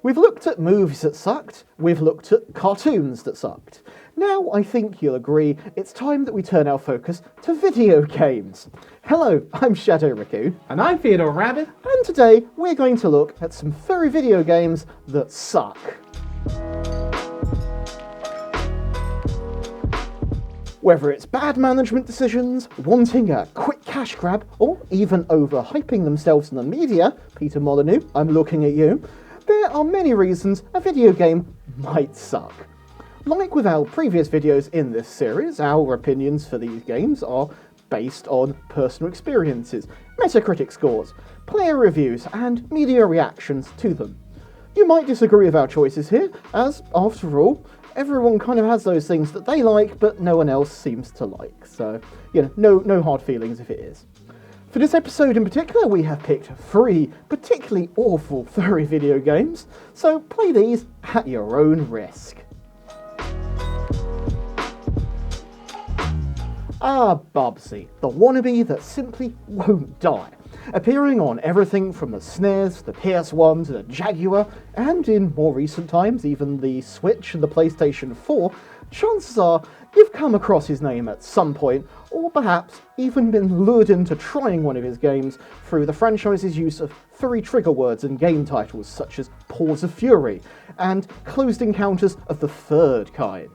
We've looked at movies that sucked, we've looked at cartoons that sucked. Now I think you'll agree it's time that we turn our focus to video games. Hello, I'm Shadow Raccoon. And I'm Theodore Rabbit. And today we're going to look at some furry video games that suck. Whether it's bad management decisions, wanting a quick cash grab, or even overhyping themselves in the media, Peter Molyneux, I'm looking at you, there are many reasons a video game might suck. Like with our previous videos in this series, our opinions for these games are based on personal experiences, Metacritic scores, player reviews, and media reactions to them. You might disagree with our choices here, as, after all, everyone kind of has those things that they like, but no one else seems to like. So, no hard feelings if it is. For this episode in particular, we have picked 3 particularly awful furry video games, so play these at your own risk. BUBSY, the wannabe that simply won't die. Appearing on everything from the SNES, the PS1 to the Jaguar, and in more recent times even the Switch and the PlayStation 4, chances are you've come across his name at some point, or perhaps even been lured into trying one of his games through the franchise's use of furry trigger words and game titles such as Paws of Fury, and closed encounters of the third kind.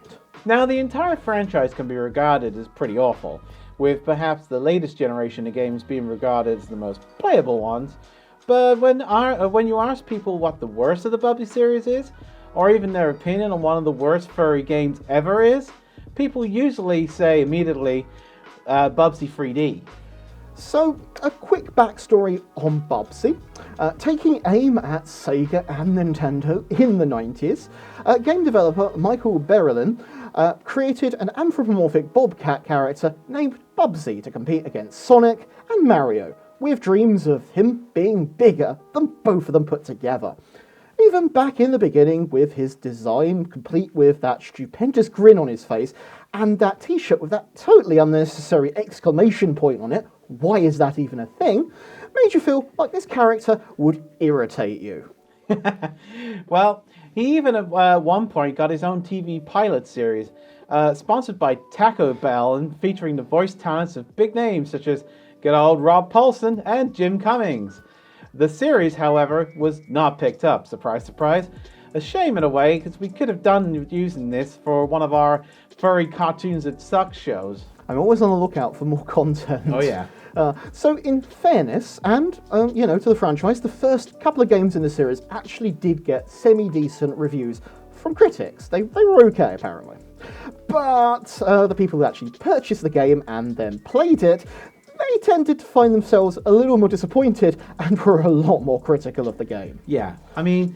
Now, the entire franchise can be regarded as pretty awful, with perhaps the latest generation of games being regarded as the most playable ones. But when you ask people what the worst of the BUBSY series is, or even their opinion on one of the worst furry games ever is, people usually say immediately, BUBSY 3D. So, a quick backstory on BUBSY. Taking aim at Sega and Nintendo in the 90s, game developer Michael Berlin created an anthropomorphic bobcat character named BUBSY to compete against Sonic and Mario, with dreams of him being bigger than both of them put together. Even back in the beginning, with his design complete with that stupendous grin on his face, and that t-shirt with that totally unnecessary exclamation point on it, why is that even a thing, made you feel like this character would irritate you. Well, he even at one point got his own TV pilot series, sponsored by Taco Bell and featuring the voice talents of big names such as good old Rob Paulsen and Jim Cummings. The series, however, was not picked up, surprise, surprise. A shame in a way, because we could have done using this for one of our furry cartoons that suck shows. I'm always on the lookout for more content. Oh yeah. So in fairness, and to the franchise, the first couple of games in the series actually did get semi-decent reviews from critics. They were okay, apparently. But the people who actually purchased the game and then played it, they tended to find themselves a little more disappointed and were a lot more critical of the game. Yeah, I mean,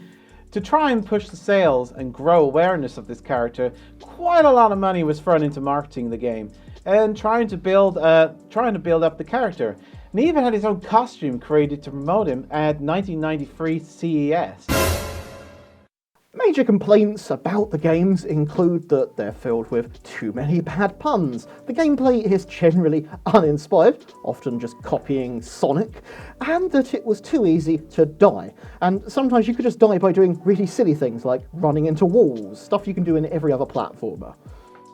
to try and push the sales and grow awareness of this character, quite a lot of money was thrown into marketing the game and trying to build up the character. And he even had his own costume created to promote him at 1993 CES. Major complaints about the games include that they're filled with too many bad puns, the gameplay is generally uninspired, often just copying Sonic, and that it was too easy to die. And sometimes you could just die by doing really silly things like running into walls, stuff you can do in every other platformer.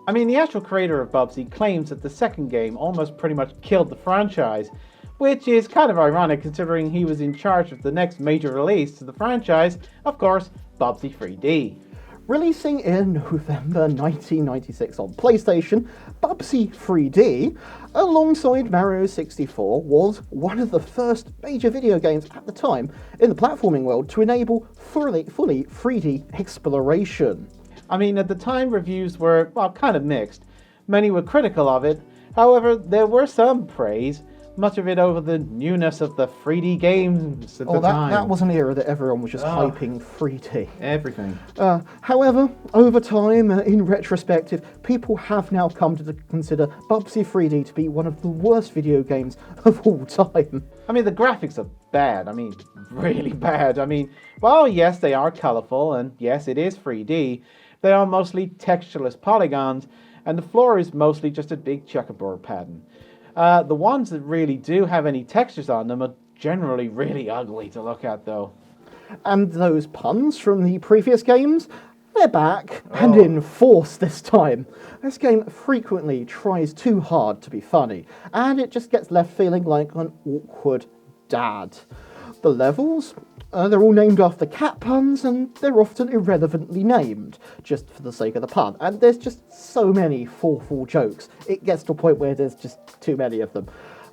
I mean, the actual creator of BUBSY claims that the second game almost pretty much killed the franchise, which is kind of ironic considering he was in charge of the next major release to the franchise, of course, BUBSY 3D. Releasing in November 1996 on PlayStation, BUBSY 3D, alongside Mario 64, was one of the first major video games at the time in the platforming world to enable fully 3D exploration. I mean, at the time reviews were, well, kind of mixed. Many were critical of it, however, there were some praise, much of it over the newness of the 3D games at the time. That was an era that everyone was just hyping 3D. Everything. However, over time, in retrospective, people have now come to consider BUBSY 3D to be one of the worst video games of all time. I mean, the graphics are bad. I mean, really bad. I mean, well, yes, they are colourful, and yes, it is 3D. They are mostly textureless polygons, and the floor is mostly just a big checkerboard pattern. The ones that really do have any textures on them are generally really ugly to look at, though. And those puns from the previous games, they're back, and in force this time. This game frequently tries too hard to be funny, and it just gets left feeling like an awkward dad. The levels, they're all named after cat puns, and they're often irrelevantly named, just for the sake of the pun. And there's just so many foreful jokes. It gets to a point where there's just too many of them.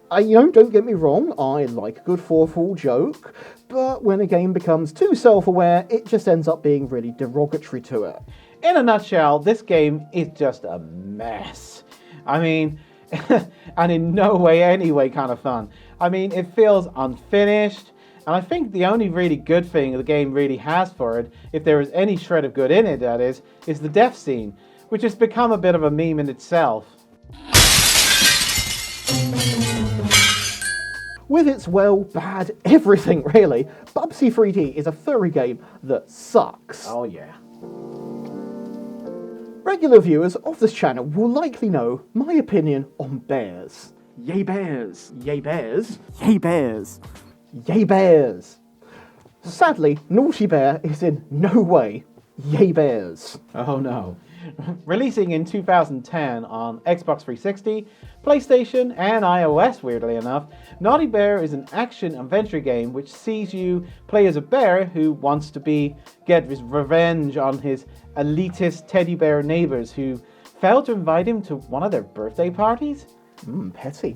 Don't get me wrong, I like a good foreful joke, but when a game becomes too self-aware, it just ends up being really derogatory to it. In a nutshell, this game is just a mess. I mean, and in no way, anyway, kind of fun. I mean, it feels unfinished, and I think the only really good thing the game really has for it, if there is any shred of good in it, that is the death scene, which has become a bit of a meme in itself. With its bad, everything really, BUBSY 3D is a furry game that sucks. Oh yeah. Regular viewers of this channel will likely know my opinion on bears. Yay bears! Yay bears! Yay bears! Yay bears! Sadly, Naughty Bear is in no way yay bears. Oh no. Releasing in 2010 on Xbox 360, PlayStation, and iOS, weirdly enough, Naughty Bear is an action-adventure game which sees you play as a bear who wants to get his revenge on his elitist teddy bear neighbors who failed to invite him to one of their birthday parties. Petty.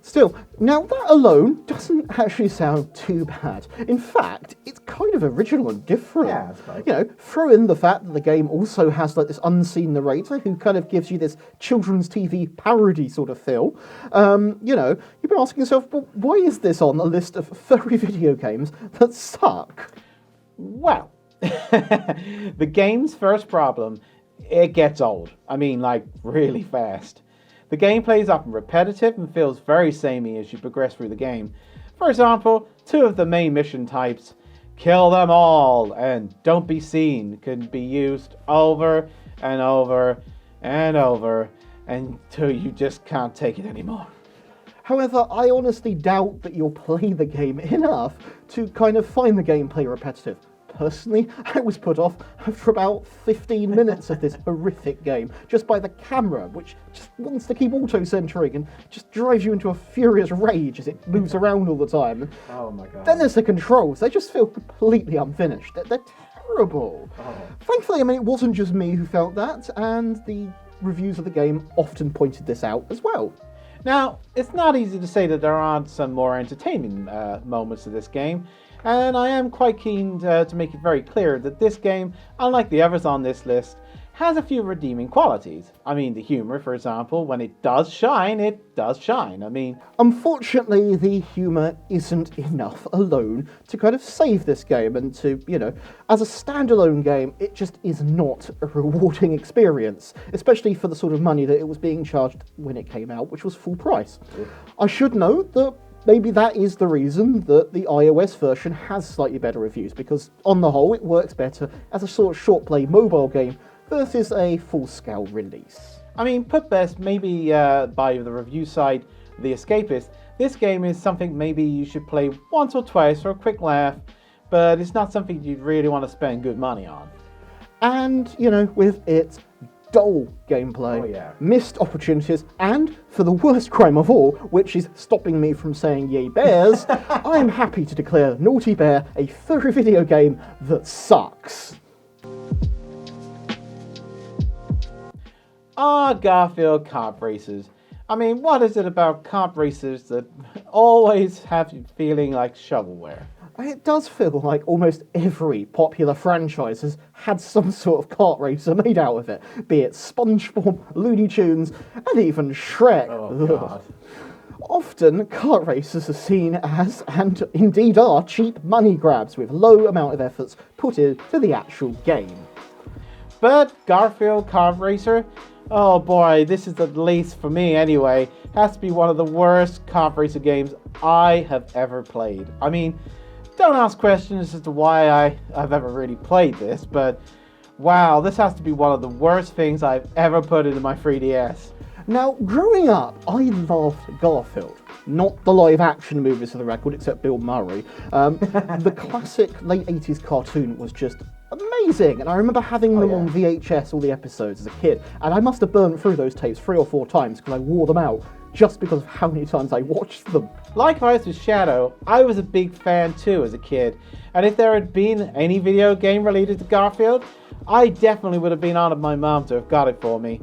Still, now that alone doesn't actually sound too bad. In fact, it's kind of original and different. Yeah, that's right. Throw in the fact that the game also has like this unseen narrator who kind of gives you this children's TV parody sort of feel. You've been asking yourself, well, why is this on a list of furry video games that suck? Well, the game's first problem, it gets old. I mean, like, really fast. The gameplay is often repetitive and feels very samey as you progress through the game. For example, two of the main mission types, kill them all and don't be seen, can be used over and over and over until you just can't take it anymore. However, I honestly doubt that you'll play the game enough to kind of find the gameplay repetitive. Personally, I was put off after about 15 minutes of this horrific game, just by the camera, which just wants to keep auto-centering and just drives you into a furious rage as it moves around all the time. Oh my god. Then there's the controls. They just feel completely unfinished. They're terrible. Oh. Thankfully, it wasn't just me who felt that, and the reviews of the game often pointed this out as well. Now, it's not easy to say that there aren't some more entertaining moments of this game, and I am quite keen to make it very clear that this game, unlike the others on this list, has a few redeeming qualities. I mean, the humor, for example, when it does shine, it does shine. I mean... Unfortunately, the humor isn't enough alone to kind of save this game, and to, as a standalone game, it just is not a rewarding experience, especially for the sort of money that it was being charged when it came out, which was full price. Yeah. I should note that maybe that is the reason that the iOS version has slightly better reviews, because on the whole, it works better as a sort of short-play mobile game versus a full-scale release. I mean, put best, maybe by the review side, The Escapist, this game is something maybe you should play once or twice for a quick laugh, but it's not something you'd really want to spend good money on. And, with its dull gameplay, missed opportunities, and, for the worst crime of all, which is stopping me from saying yay bears, I am happy to declare Naughty Bear a furry video game that sucks. Garfield kart racers. I mean, what is it about kart racers that always have you feeling like shovelware? It does feel like almost every popular franchise has had some sort of kart racer made out of it, be it SpongeBob, Looney Tunes, and even Shrek. Oh, God. Often, kart racers are seen as, and indeed are, cheap money grabs with low amount of efforts put into the actual game. But Garfield Kart Racer? Oh boy, this is at least for me anyway, has to be one of the worst kart racer games I have ever played. I mean, don't ask questions as to why I've ever really played this, but wow, this has to be one of the worst things I've ever put into my 3DS. Now, growing up, I loved Garfield. not the live-action movies for the record, except Bill Murray. The classic late 80s cartoon was just amazing, and I remember having them on VHS, all the episodes, as a kid, and I must have burned through those tapes 3 or 4 times because I wore them out just because of how many times I watched them. Likewise with Shadow, I was a big fan too as a kid, and if there had been any video game related to Garfield, I definitely would have been on my mom to have got it for me.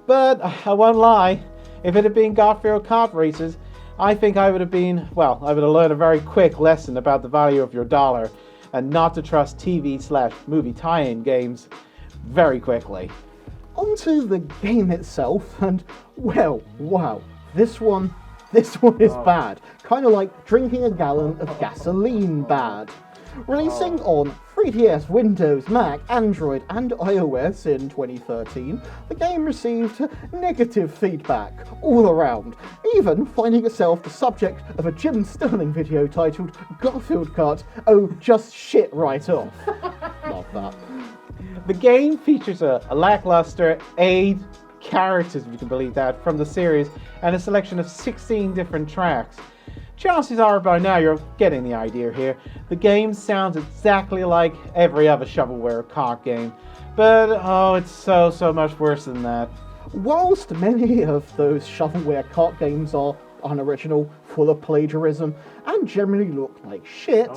But I won't lie, if it had been Garfield kart races, I think I would have learned a very quick lesson about the value of your dollar and not to trust TV/movie tie-in games very quickly. Onto the game itself, and well, wow, this one is bad. Kind of like drinking a gallon of gasoline bad. Releasing on 3DS, Windows, Mac, Android and iOS in 2013, the game received negative feedback all around, even finding itself the subject of a Jim Sterling video titled Garfield Kart, oh just shit right off. Love that. The game features a lackluster 8 characters, if you can believe that, from the series and a selection of 16 different tracks. Chances are by now you're getting the idea here. The game sounds exactly like every other shovelware kart game, but oh, it's so much worse than that. Whilst many of those shovelware kart games are unoriginal, full of plagiarism, and generally look like shit,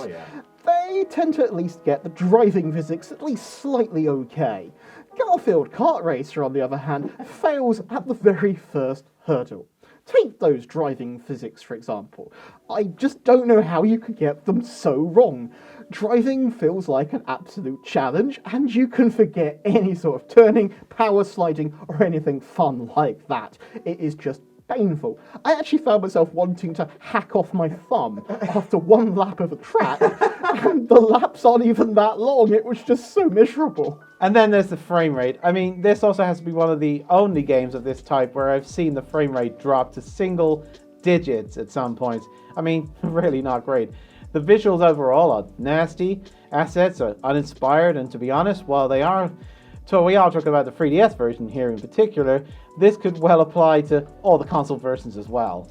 they tend to at least get the driving physics at least slightly okay. Garfield Kart Racer, on the other hand, fails at the very first hurdle. Take those driving physics, for example. I just don't know how you could get them so wrong. Driving feels like an absolute challenge, and you can forget any sort of turning, power sliding, or anything fun like that. It is just painful. I actually found myself wanting to hack off my thumb after one lap of a track, and the laps aren't even that long. It was just so miserable. And then there's the frame rate. I mean, this also has to be one of the only games of this type where I've seen the frame rate drop to single digits at some points. I mean, really not great. The visuals overall are nasty, assets are uninspired, and to be honest, while we are talking about the 3DS version here in particular, this could well apply to all the console versions as well.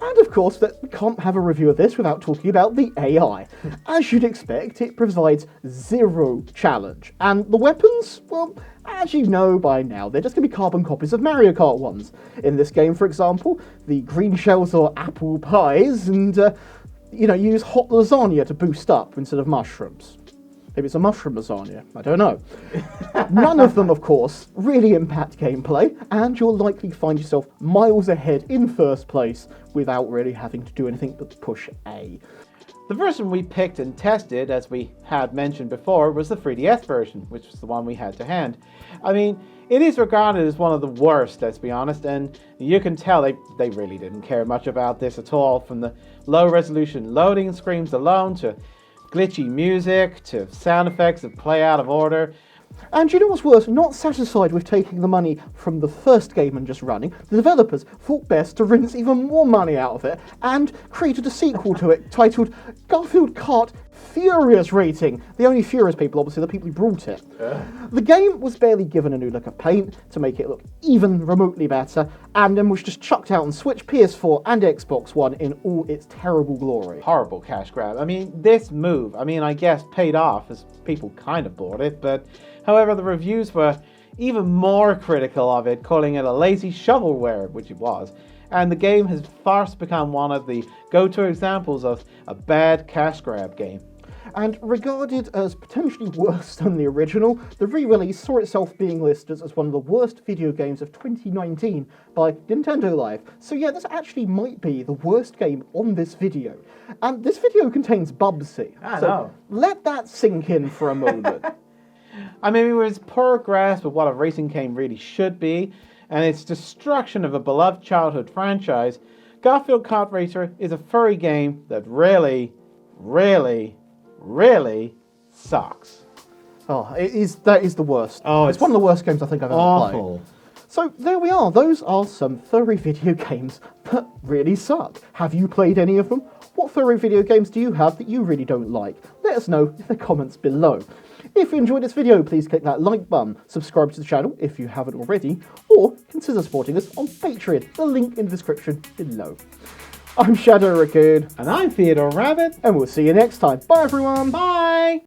And of course, we can't have a review of this without talking about the AI. As you'd expect, it provides zero challenge. And the weapons, well, as you know by now, they're just going to be carbon copies of Mario Kart ones. In this game, for example, the green shells are apple pies, and, use hot lasagna to boost up instead of mushrooms. Maybe it's a mushroom lasagna, I don't know. None of them, of course, really impact gameplay, and you'll likely find yourself miles ahead in first place without really having to do anything but push A. The version we picked and tested, as we had mentioned before, was the 3DS version, which was the one we had to hand. I mean, it is regarded as one of the worst, let's be honest, and you can tell they really didn't care much about this at all, from the low-resolution loading screens alone to glitchy music to sound effects that play out of order. And you know what's worse? Not satisfied with taking the money from the first game and just running, the developers thought best to rinse even more money out of it and created a sequel to it titled Garfield Kart Furious Rating. The only Furious people, obviously, the people who brought it. The game was barely given a new look of paint to make it look even remotely better, and then was just chucked out on Switch, PS4 and Xbox One in all its terrible glory. Horrible cash grab. I mean, this move, I guess paid off as people kind of bought it, but however, the reviews were even more critical of it, calling it a lazy shovelware, which it was. And the game has fast become one of the go-to examples of a bad cash grab game. And regarded as potentially worse than the original, the re-release saw itself being listed as one of the worst video games of 2019 by Nintendo Life. So yeah, this actually might be the worst game on this video. And this video contains BUBSY. So let that sink in for a moment. I mean, it was poor grasp of what a racing game really should be, and its destruction of a beloved childhood franchise. Garfield Kart Racer is a furry game that really sucks. Oh, that is the worst. Oh, it's one of the worst games I think I've ever played. So there we are. Those are some furry video games that really suck. Have you played any of them? What furry video games do you have that you really don't like? Let us know in the comments below. If you enjoyed this video, please click that like button, subscribe to the channel if you haven't already, or consider supporting us on Patreon, the link in the description below. I'm Shadow Raccoon. And I'm Theodore Rabbit. And we'll see you next time. Bye, everyone. Bye.